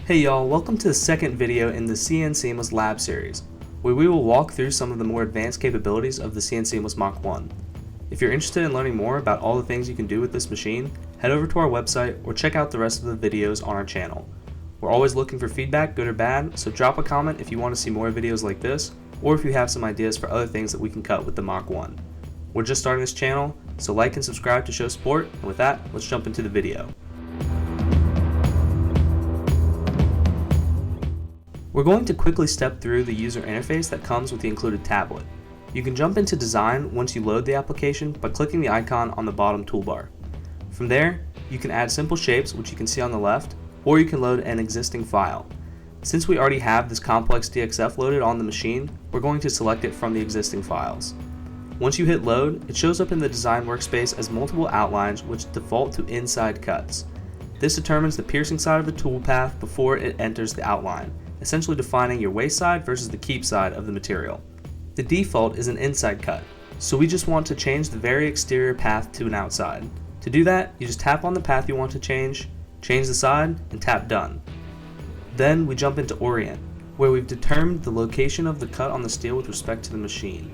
Hey y'all, welcome to the second video in the CN-Seamless Lab series, where we will walk through some of the more advanced capabilities of the CN-Seamless Mach 1. If you're interested in learning more about all the things you can do with this machine, head over to our website or check out the rest of the videos on our channel. We're always looking for feedback, good or bad, so drop a comment if you want to see more videos like this, or if you have some ideas for other things that we can cut with the Mach 1. We're just starting this channel, so like and subscribe to show support, and with that, let's jump into the video. We're going to quickly step through the user interface that comes with the included tablet. You can jump into design once you load the application by clicking the icon on the bottom toolbar. From there, you can add simple shapes, which you can see on the left, or you can load an existing file. Since we already have this complex DXF loaded on the machine, we're going to select it from the existing files. Once you hit load, it shows up in the design workspace as multiple outlines which default to inside cuts. This determines the piercing side of the toolpath before it enters the outline, essentially defining your waste side versus the keep side of the material. The default is an inside cut, so we just want to change the very exterior path to an outside. To do that, you just tap on the path you want to change the side, and tap done. Then we jump into Orient, where we've determined the location of the cut on the steel with respect to the machine.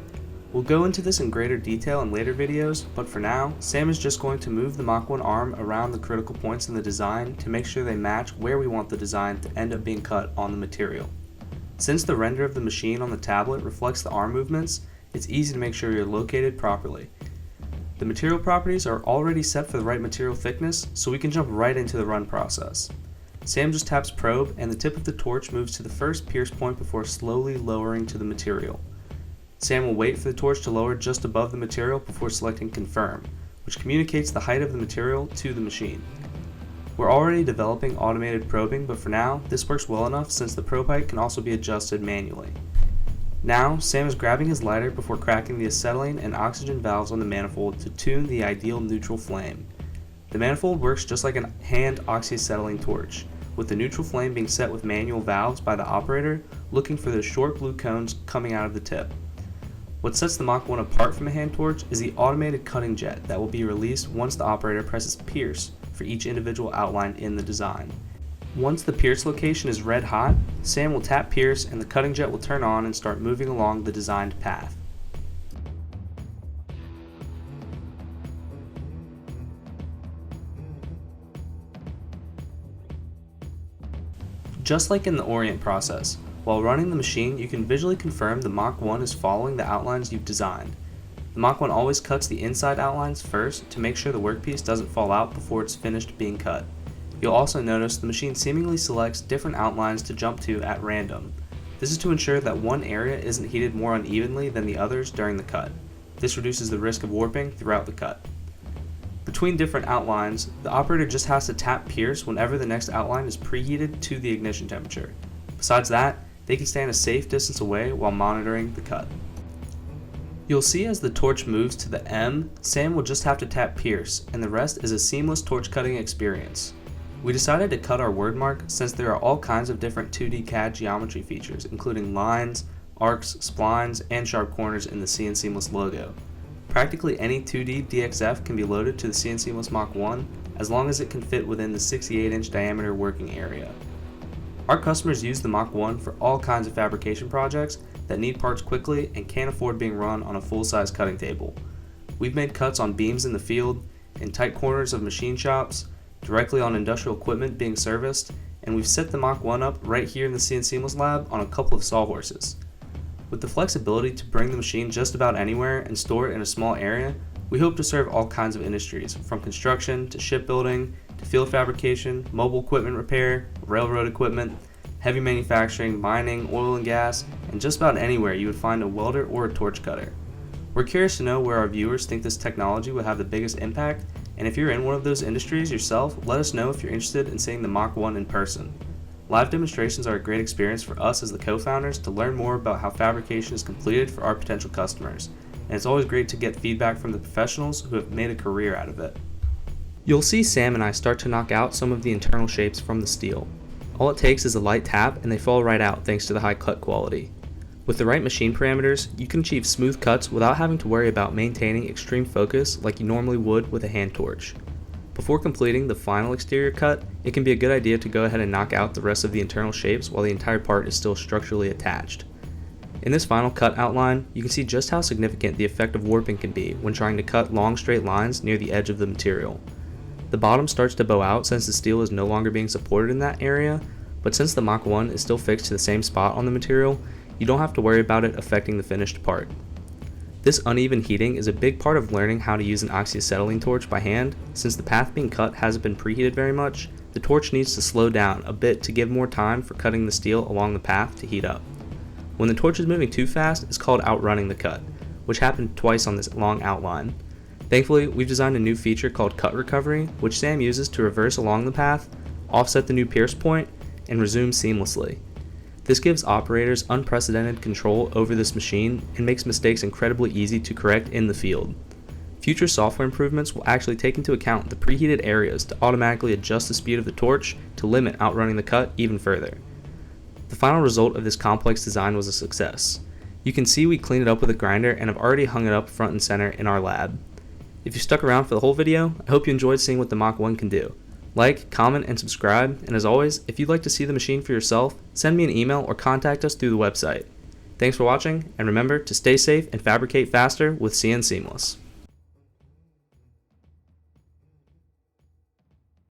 We'll go into this in greater detail in later videos, but for now, Sam is just going to move the Mach 1 arm around the critical points in the design to make sure they match where we want the design to end up being cut on the material. Since the render of the machine on the tablet reflects the arm movements, it's easy to make sure you're located properly. The material properties are already set for the right material thickness, so we can jump right into the run process. Sam just taps probe and the tip of the torch moves to the first pierce point before slowly lowering to the material. Sam will wait for the torch to lower just above the material before selecting confirm, which communicates the height of the material to the machine. We're already developing automated probing, but for now, this works well enough since the probe height can also be adjusted manually. Now, Sam is grabbing his lighter before cracking the acetylene and oxygen valves on the manifold to tune the ideal neutral flame. The manifold works just like a hand oxyacetylene torch, with the neutral flame being set with manual valves by the operator looking for the short blue cones coming out of the tip. What sets the Mach 1 apart from a hand torch is the automated cutting jet that will be released once the operator presses pierce for each individual outline in the design. Once the pierce location is red hot, Sam will tap pierce and the cutting jet will turn on and start moving along the designed path. Just like in the Orient process, while running the machine, you can visually confirm the Mach 1 is following the outlines you've designed. The Mach 1 always cuts the inside outlines first to make sure the workpiece doesn't fall out before it's finished being cut. You'll also notice the machine seemingly selects different outlines to jump to at random. This is to ensure that one area isn't heated more unevenly than the others during the cut. This reduces the risk of warping throughout the cut. Between different outlines, the operator just has to tap pierce whenever the next outline is preheated to the ignition temperature. Besides that, they can stand a safe distance away while monitoring the cut. You'll see as the torch moves to the M, Sam will just have to tap pierce, and the rest is a seamless torch cutting experience. We decided to cut our word mark since there are all kinds of different 2D CAD geometry features, including lines, arcs, splines, and sharp corners in the CN-Seamless logo. Practically any 2D DXF can be loaded to the CN-Seamless Mach 1 as long as it can fit within the 68-inch diameter working area. Our customers use the Mach 1 for all kinds of fabrication projects that need parts quickly and can't afford being run on a full-size cutting table. We've made cuts on beams in the field, in tight corners of machine shops, directly on industrial equipment being serviced, and we've set the Mach 1 up right here in the CN-Seamless lab on a couple of sawhorses. With the flexibility to bring the machine just about anywhere and store it in a small area, we hope to serve all kinds of industries, from construction to shipbuilding, to field fabrication, mobile equipment repair, railroad equipment, heavy manufacturing, mining, oil and gas, and just about anywhere you would find a welder or a torch cutter. We're curious to know where our viewers think this technology will have the biggest impact, and if you're in one of those industries yourself, let us know if you're interested in seeing the Mach 1 in person. Live demonstrations are a great experience for us as the co-founders to learn more about how fabrication is completed for our potential customers, and it's always great to get feedback from the professionals who have made a career out of it. You'll see Sam and I start to knock out some of the internal shapes from the steel. All it takes is a light tap and they fall right out thanks to the high cut quality. With the right machine parameters, you can achieve smooth cuts without having to worry about maintaining extreme focus like you normally would with a hand torch. Before completing the final exterior cut, it can be a good idea to go ahead and knock out the rest of the internal shapes while the entire part is still structurally attached. In this final cut outline, you can see just how significant the effect of warping can be when trying to cut long straight lines near the edge of the material. The bottom starts to bow out since the steel is no longer being supported in that area, but since the Mach 1 is still fixed to the same spot on the material, you don't have to worry about it affecting the finished part. This uneven heating is a big part of learning how to use an oxyacetylene torch by hand. Since the path being cut hasn't been preheated very much, the torch needs to slow down a bit to give more time for cutting the steel along the path to heat up. When the torch is moving too fast, it's called outrunning the cut, which happened twice on this long outline. Thankfully, we've designed a new feature called cut recovery, which Sam uses to reverse along the path, offset the new pierce point, and resume seamlessly. This gives operators unprecedented control over this machine and makes mistakes incredibly easy to correct in the field. Future software improvements will actually take into account the preheated areas to automatically adjust the speed of the torch to limit outrunning the cut even further. The final result of this complex design was a success. You can see we cleaned it up with a grinder and have already hung it up front and center in our lab. If you stuck around for the whole video, I hope you enjoyed seeing what the Mach 1 can do. Like, comment, and subscribe, and as always, if you'd like to see the machine for yourself, send me an email or contact us through the website. Thanks for watching, and remember to stay safe and fabricate faster with CN-Seamless.